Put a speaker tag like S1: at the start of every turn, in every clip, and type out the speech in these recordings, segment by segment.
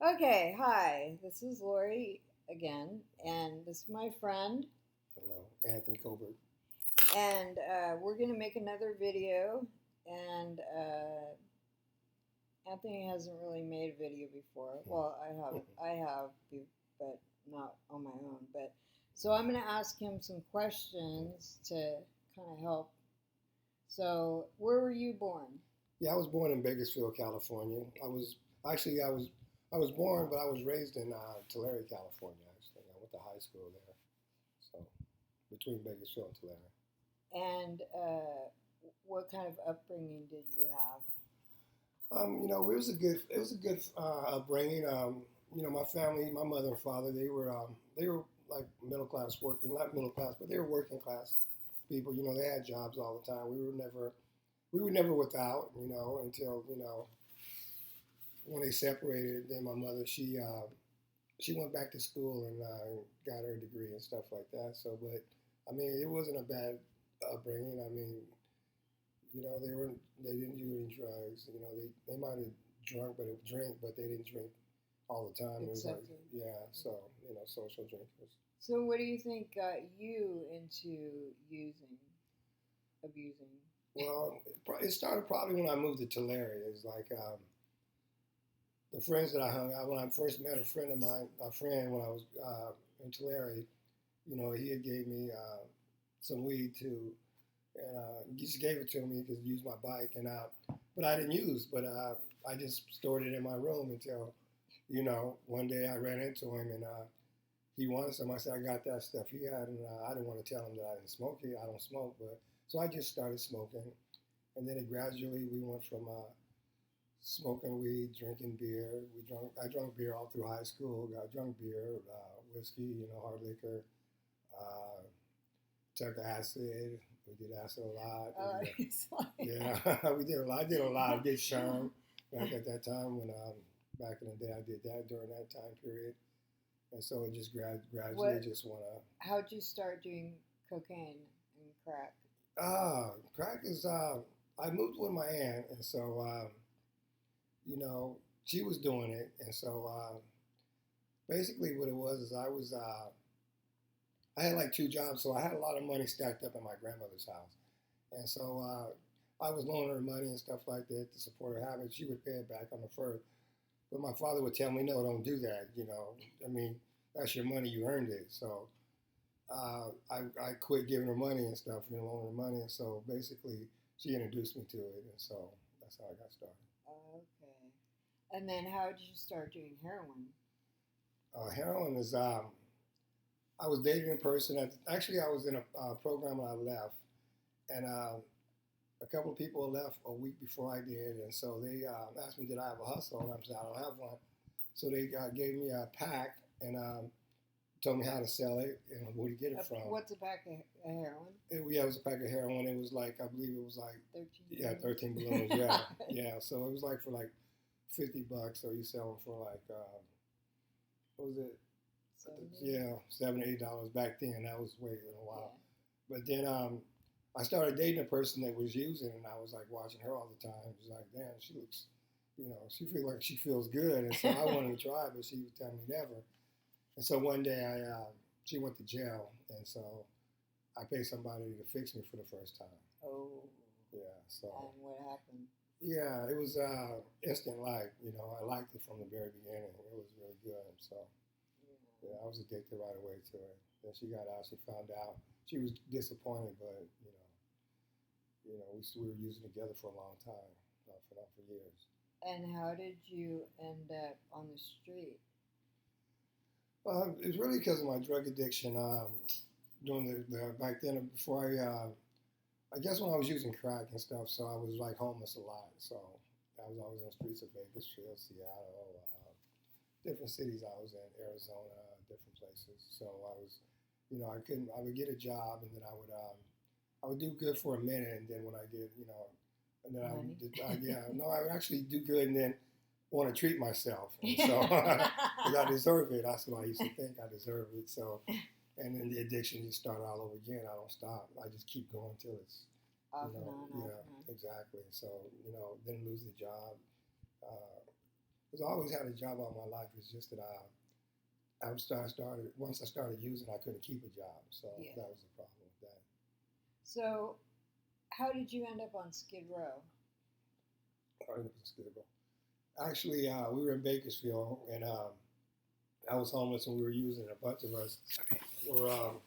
S1: Okay, hi. This is Lori again, and this is my friend,
S2: Hello, Anthony Colbert.
S1: and we're gonna make another video. And Anthony hasn't really made a video before. Well, but not on my own. But so I'm gonna ask him some questions to kind of help. So, where were you born?
S2: Yeah, I was born in Bakersfield, California. I was born, but I was raised in Tulare, California. Actually, I went to high school there, so between Bakersfield and Tulare.
S1: And what kind of upbringing did you have?
S2: It was a good upbringing. My family, my mother and father, they were like middle class working, not middle class, but they were working class people. They had jobs all the time. We were never without. Until when they separated. Then my mother, she went back to school and got her degree and stuff like that. So, but I mean, it wasn't a bad upbringing. I mean, they didn't do any drugs. They might have drink, but they didn't drink all the time. It was like,
S1: Accepted.
S2: yeah, so social drinkers.
S1: So, what do you think got you into abusing?
S2: Well, it started probably when I moved to Tulare. It was like the friends that I hung out when I first met a friend when I was in Tulare. He had gave me some weed too, and he just gave it to me because he used my bike, but I didn't use, but I just stored it in my room until one day I ran into him and he wanted some. I said, I got that stuff he had, and I didn't want to tell him that I didn't smoke it. I don't smoke, but so I just started smoking, and then gradually we went from smoking weed, drinking beer. I drank beer all through high school. I drank beer, whiskey, hard liquor, uh, took acid. We did acid a lot. Yeah, we did a lot. I did a lot. I did Sherm back at that time when back in the day I did that during that time period, and so it just gradually just went up.
S1: How'd you start doing cocaine and crack?
S2: Crack is. I moved with my aunt, and so she was doing it, and so basically what it was is I had like two jobs, so I had a lot of money stacked up in my grandmother's house, and so I was loaning her money and stuff like that to support her habits. She would pay it back on the first, but my father would tell me, "No, don't do that." I mean, that's your money, you earned it. So I quit giving her money and stuff, loaning her money, and so basically she introduced me to it, and so that's how I got started.
S1: Okay. And then how did you start doing heroin?
S2: Heroin is I was dating a person. Actually, I was in a program when I left, and a couple of people left a week before I did, and so they asked me, did I have a hustle? And I said, I don't have one. So they gave me a pack and told me how to sell it and where to get it from.
S1: What's a pack of heroin?
S2: It was a pack of heroin. It was like, I believe it was like
S1: 13.
S2: Yeah, 13 balloons. Yeah, yeah. So it was like for like $50. So you sell them for like what was it?
S1: 70?
S2: Yeah, $7 $8 back then. That was way in a while.
S1: Yeah.
S2: But then I started dating a person that was using, and I was like watching her all the time. It was like, damn, she looks, she feels like she feels good, and so I wanted to try, but she would tell me never. And so one day she went to jail, and so I paid somebody to fix me for the first time.
S1: Oh.
S2: Yeah. So.
S1: And what happened?
S2: Yeah, it was instant like. I liked it from the very beginning. It was really good. So. Yeah, I was addicted right away to it. Then she got out. She found out. She was disappointed, but we were using together for a long time, for years.
S1: And how did you end up on the street?
S2: It was really because of my drug addiction. During the back then, before I guess when I was using crack and stuff, so I was like homeless a lot. So I was always on the streets of Bakersfield, Seattle, different cities I was in, Arizona, different places. So I was, I would get a job and then I would do good for a minute, and then when I get, and then I would actually do good and then want to treat myself. And so, because I deserve it. That's what I used to think. I deserve it. So, and then the addiction just started all over again. I don't stop. I just keep going till it's,
S1: off and on,
S2: yeah, exactly. So, then lose the job. Because I always had a job all my life. It's just that once I started using, I couldn't keep a job, so
S1: Yeah.
S2: that was the problem with that.
S1: So, how did you end up on Skid Row?
S2: All right, it's good. Actually, we were in Bakersfield, and I was homeless, and we were using it. A bunch of us were.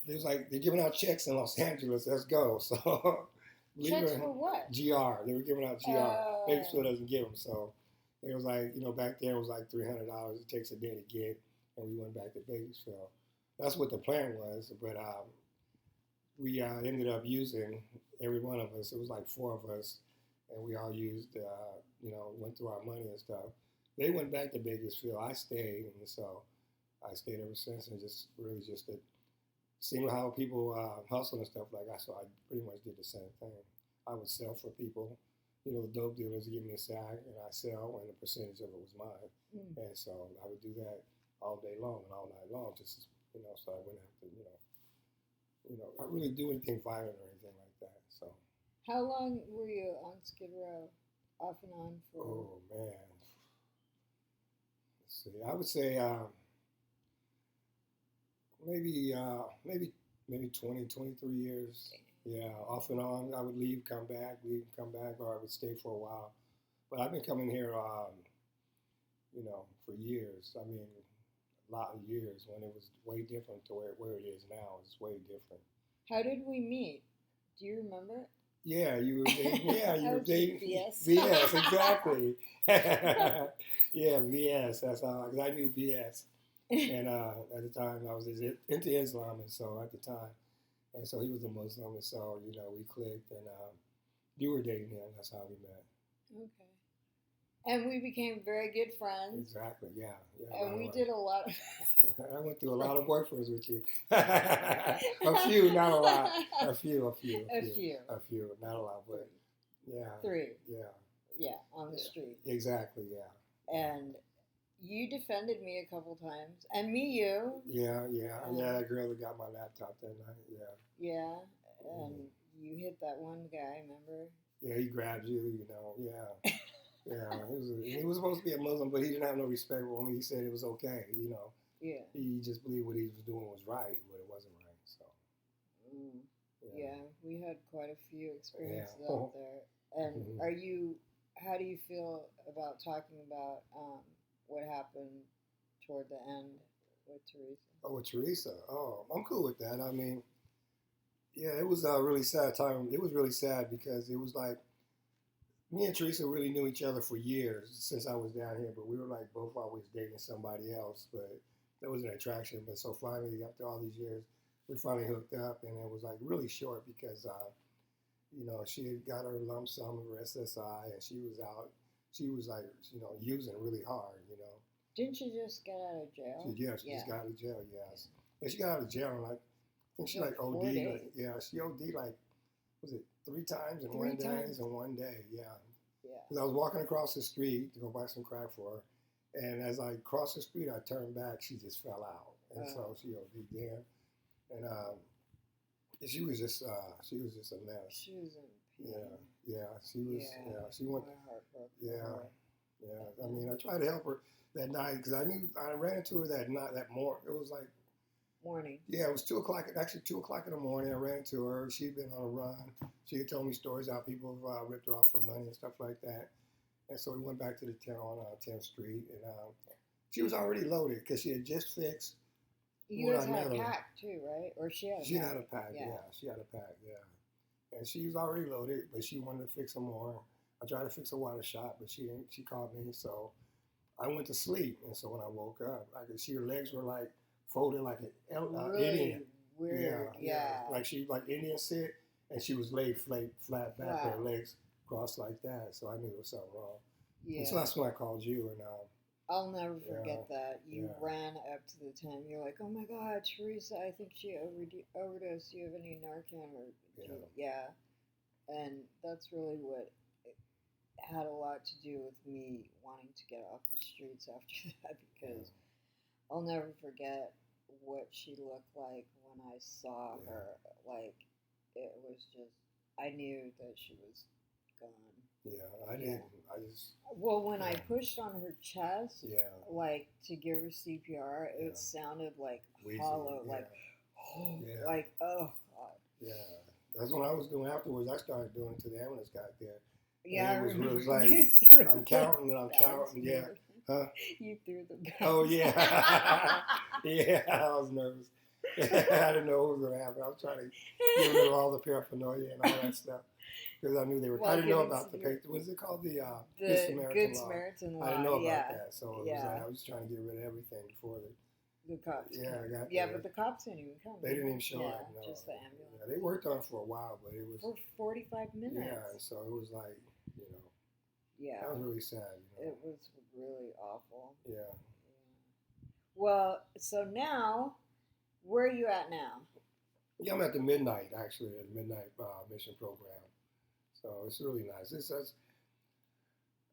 S2: It was like they're giving out checks in Los Angeles. Let's go. So,
S1: Checks for what?
S2: GR. They were giving out GR.
S1: Oh.
S2: Bakersfield doesn't give them, so it was like back then it was like $300. It takes a day to get, and we went back to Bakersfield. That's what the plan was, but we ended up using every one of us. It was like 4 of us, and we all used, went through our money and stuff. They went back to Bakersfield. I stayed, and so I stayed ever since, and just really just seeing how people hustle and stuff like that. So I pretty much did the same thing. I would sell for people. The dope dealers would give me a sack, and I sell, and a percentage of it was mine. And so I would do that all day long and all night long, just so I wouldn't have to, not really do anything violent or anything like that. So.
S1: How long were you on Skid Row, off and on for?
S2: Oh man, let's see. I would say maybe 20, 23 years. Yeah, off and on. I would leave, come back, or I would stay for a while. But I've been coming here, for years. I mean, a lot of years when it was way different to where it is now. It's way different.
S1: How did we meet? Do you remember?
S2: Yeah, you were dating. Yeah, you were dating.
S1: BS.
S2: BS, exactly. Yeah, BS. That's how. Cause I knew BS, and at the time I was into Islam, and so at the time, and so he was a Muslim, and so we clicked, and you were dating him. That's how we met.
S1: Okay. And we became very good friends.
S2: Exactly. Yeah.
S1: And we did a lot.
S2: I went through a lot of boyfriends with you. A few, not a lot. A few. Not a lot, but yeah.
S1: 3.
S2: Yeah.
S1: Yeah, on the street.
S2: Exactly. Yeah.
S1: And you defended me a couple times, and me, you.
S2: Yeah. That girl that got my laptop that night. Yeah.
S1: Yeah, and you hit that one guy. Remember?
S2: Yeah, he grabbed you. Yeah. Yeah, he was supposed to be a Muslim, but he didn't have no respect for me. He said it was okay,
S1: Yeah.
S2: He just believed what he was doing was right, but it wasn't right. So.
S1: Yeah, we had quite a few experiences out there. And how do you feel about talking about what happened toward the end with Teresa?
S2: Oh, with Teresa? Oh, I'm cool with that. I mean, yeah, it was a really sad time. It was really sad because it was like, me and Teresa really knew each other for years since I was down here, but we were like both always dating somebody else, but there was an attraction. But so finally, after all these years, we finally hooked up, and it was like really short because, she had got her lump sum of her SSI, and she was out. She was like, using really hard,
S1: Didn't she just get out of jail?
S2: She just got out of jail, yes. And she got out of jail, and I think she like OD'd. She OD'd like, was it 3 times in 1 day? In 1 day, yeah. Because I was walking across the street to go buy some crack for her, and as I crossed the street, I turned back. She just fell out, and so she OD'd there, and she was just a mess.
S1: She was in pain.
S2: Yeah. She was. Yeah. She went.
S1: My heart broke.
S2: Yeah. I mean, I tried to help her that night because I ran into her that night. That morning, it was like.
S1: Morning.
S2: Yeah, it was 2 o'clock. Actually, 2 o'clock in the morning. I ran into her. She'd been on a run. She had told me stories how people have ripped her off for money and stuff like that. And so we went back to the town on 10th Street, and she was already loaded because she had just fixed.
S1: You guys had a pack too, right? Or she had a pack?
S2: She had a pack. Yeah, she had a pack. Yeah, and she was already loaded, but she wanted to fix some more. I tried to fix a water shot, but she didn't. She called me, so I went to sleep. And so when I woke up, I could see her legs were like folded like an
S1: really
S2: Indian.
S1: Weird. Yeah.
S2: Like Indian sit, and she was laid flat back, her legs crossed like that. So I knew there was something wrong. Yeah. And so that's when I called you, and
S1: I'll never forget that. You ran up to the tent. You're like, "Oh my God, Teresa! I think she overdosed. Do you have any Narcan?" Or and that's really what had a lot to do with me wanting to get off the streets after that, because I'll never forget what she looked like when I saw her. Like, it was just, I knew that she was gone.
S2: Yeah, I
S1: Yeah.
S2: didn't. I just,
S1: Well, when I
S2: yeah,
S1: pushed on her chest,
S2: yeah,
S1: like to give her CPR,
S2: yeah.
S1: it sounded like
S2: Wheezy,
S1: hollow,
S2: yeah,
S1: like,
S2: yeah,
S1: like, oh God.
S2: yeah. That's what I was doing afterwards. I started doing it to the ambulance got there. And
S1: Yeah, I
S2: it was
S1: remember
S2: like,
S1: you threw
S2: I'm
S1: the
S2: counting and I'm
S1: bags.
S2: counting, yeah. Huh?
S1: You threw the bags.
S2: Oh, yeah. Yeah, I was nervous. I didn't know what was going to happen. I was trying to get rid of all the paraphernalia and all that stuff because I knew they were.
S1: While
S2: I didn't know
S1: giving
S2: about the
S1: your-
S2: what is it called? The Good
S1: The
S2: Samaritan
S1: Good
S2: law.
S1: Samaritan law.
S2: I didn't know about
S1: Yeah.
S2: that, so it was
S1: Yeah.
S2: like I was trying to get rid of everything before
S1: The cops.
S2: Yeah, I got
S1: Yeah,
S2: there.
S1: but the cops didn't even come.
S2: They didn't even show
S1: yeah,
S2: up. No.
S1: just the ambulance.
S2: Yeah, they worked on it for a while, but it was
S1: For 45 minutes.
S2: yeah, and so it was like
S1: Yeah.
S2: that was really sad.
S1: It was really awful.
S2: Yeah.
S1: Well, so now, where are you at now?
S2: Yeah, I'm at the midnight actually at the midnight mission program, so it's really nice.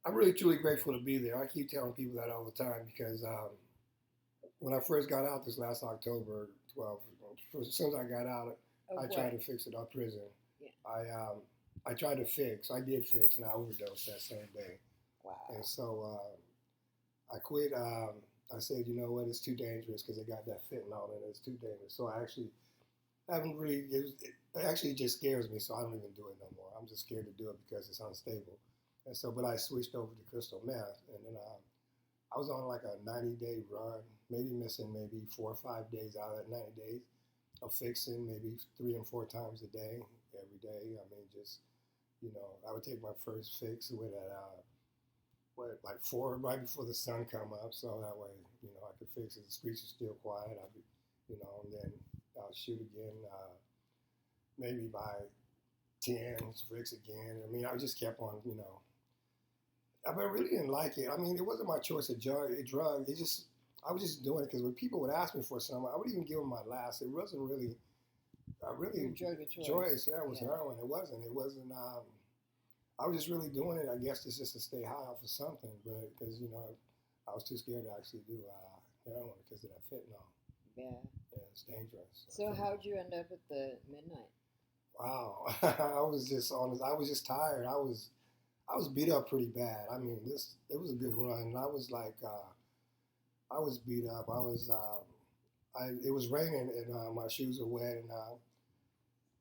S2: I'm really truly grateful to be there. I keep telling people that all the time because when I first got out this last October 12th, as soon as I got out, I tried to fix it up prison.
S1: Yeah.
S2: I tried to fix. I did fix, and I overdosed that same day.
S1: Wow.
S2: And so I quit. I said, you know what, it's too dangerous because they got that fentanyl in it. It's too dangerous. So I actually haven't really. It actually just scares me, so I don't even do it no more. I'm just scared to do it because it's unstable. And so, but I switched over to crystal meth, and then I was on like a 90-day run, maybe missing maybe 4 or 5 days out of that 90 days of fixing, maybe 3 and 4 times a day, every day. I mean, just I would take my first fix with like 4 right before the sun come up, so that way I could fix it. The streets are still quiet. I'd be, and then I'll shoot again, maybe by 10, fix again. I mean, I just kept on, I really didn't like it. I mean, it wasn't my choice of drug. I was just doing it because when people would ask me for something, I would even give them my last. It wasn't really,
S1: Your drug of
S2: choice. Yeah, it was heroin. It wasn't. I was just really doing it. I guess just to stay high off of something, but because I was too scared to actually do heroin because of that fentanyl.
S1: Yeah.
S2: Yeah, it's dangerous.
S1: So how'd you end up at the midnight?
S2: Wow, I was just honest. I was just tired. I was beat up pretty bad. I mean, it was a good run. And I was like, I was beat up. It was raining and my shoes were wet, and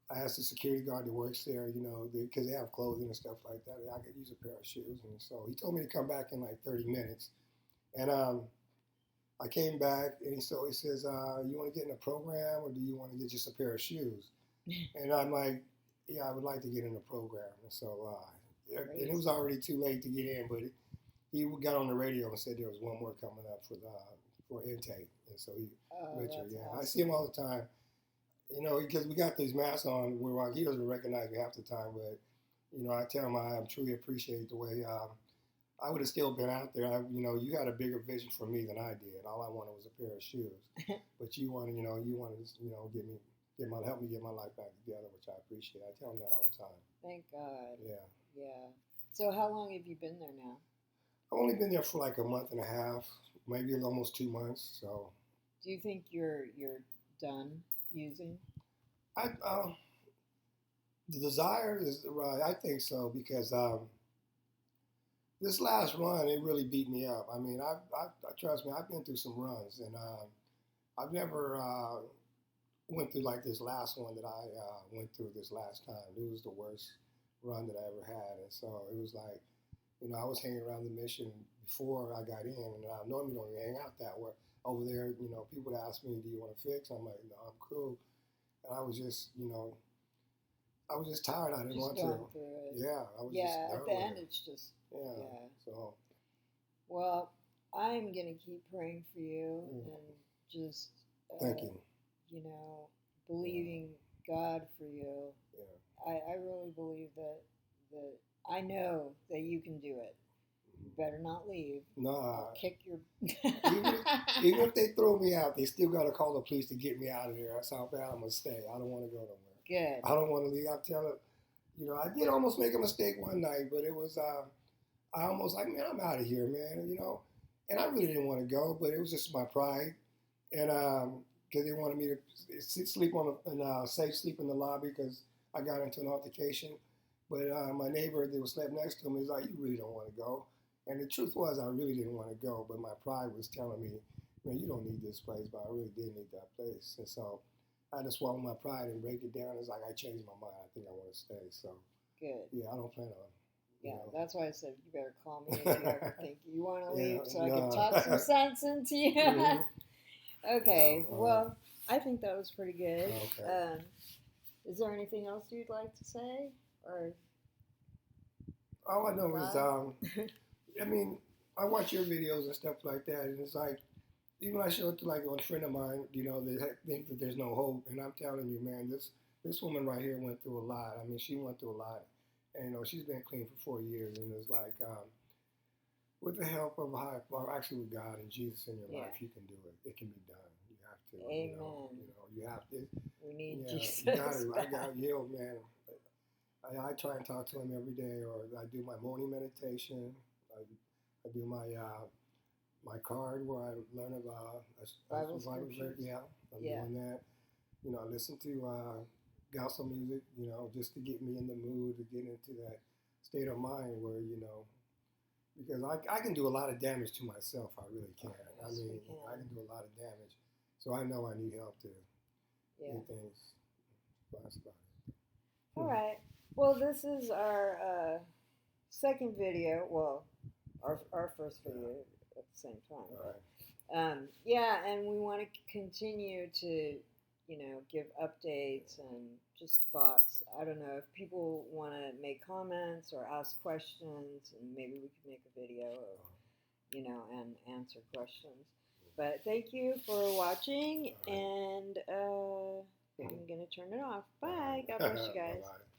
S2: I asked the security guard that works there, because they have clothing and stuff like that. I could use a pair of shoes, and so he told me to come back in like 30 minutes, and I came back, and he says, you want to get in a program, or do you want to get just a pair of shoes? And I'm like, yeah, I would like to get in the program. And so, and it was already too late to get in, but he got on the radio and said there was one more coming up for intake. And so Richard, yeah, awesome. I see him all the time, because we got these masks on where he doesn't recognize me half the time, but, I tell him I truly appreciate the way I would have still been out there. You had a bigger vision for me than I did. All I wanted was a pair of shoes, but you wanted to, help me get my life back together, which I appreciate. I tell him that all the time.
S1: Thank God.
S2: Yeah.
S1: Yeah. So how long have you been there now?
S2: I've only been there for like a month and a half, maybe almost 2 months. So.
S1: Do you think you're done using?
S2: The desire is right. I think so because this last run it really beat me up. I mean, I trust me. I've been through some runs, and I've never went through like this last one that I went through this last time. It was the worst run that I ever had, and so it was like, I was hanging around the mission before I got in, and I normally don't even hang out that way. Over there, people would ask me, do you want to fix? I'm like, no, I'm cool. And I was just, I was just tired. I didn't want to. Yeah, I was just
S1: at the end, it's just,
S2: yeah. So.
S1: Well, I'm going to keep praying for you and just.
S2: Thank you.
S1: Believing God for you.
S2: Yeah.
S1: I really believe that I know that you can do it. You better not leave.
S2: No.
S1: I'll kick your.
S2: even if they throw me out, they still got to call the police to get me out of there. That's how bad I'm going to stay. I don't want to go nowhere.
S1: Good.
S2: I don't want to leave. I'm telling I did almost make a mistake one night, but it was, I almost like, man, I'm out of here, man. And I really didn't want to go, but it was just my pride. And, because they wanted me to sleep safe sleep in the lobby because I got into an altercation. But my neighbor that was slept next to him, he's like, "You really don't want to go." And the truth was, I really didn't want to go, but my pride was telling me, "Man, you don't need this place," but I really did need that place. And so I had to swallow my pride and break it down. It's like I changed my mind. I think I want to stay. So
S1: Good.
S2: yeah, I don't plan on.
S1: Yeah,
S2: know.
S1: that's why I said you better call me if you ever think you want to leave, so I
S2: no.
S1: can talk some sense into you.
S2: Mhm.
S1: Okay, well, I think that was pretty good.
S2: Okay.
S1: Is there anything else you'd like to say, or?
S2: All I know is, I mean, I watch your videos and stuff like that, and it's like, even when I show it to like a friend of mine, you know, they think that there's no hope, and I'm telling you, man, this woman right here went through a lot. I mean, she went through a lot, and you know, she's been clean for 4 years, and it's like, with the help of actually with God and Jesus in your life, you can do it. It can be done. You have to.
S1: Amen.
S2: You have to.
S1: We need Jesus.
S2: You got to. I got healed, man. I try and talk to him every day, or I do my morning meditation. I do my card where I learn about
S1: Bible scriptures.
S2: Yeah, I'm doing that. You know, I listen to gospel music. You know, just to get me in the mood to get into that state of mind where because I can do a lot of damage to myself. I really can. I mean, I can do a lot of damage. So I know I need help to get things. That's about it.
S1: All right. Well, this is our second video. Well, our first video at the same time.
S2: All right.
S1: And we want to continue to, give updates and just thoughts. I don't know if people want to make comments or ask questions, and maybe we could make a video of, and answer questions. But thank you for watching, and I'm going to turn it off. Bye. God bless you guys.
S2: Bye-bye.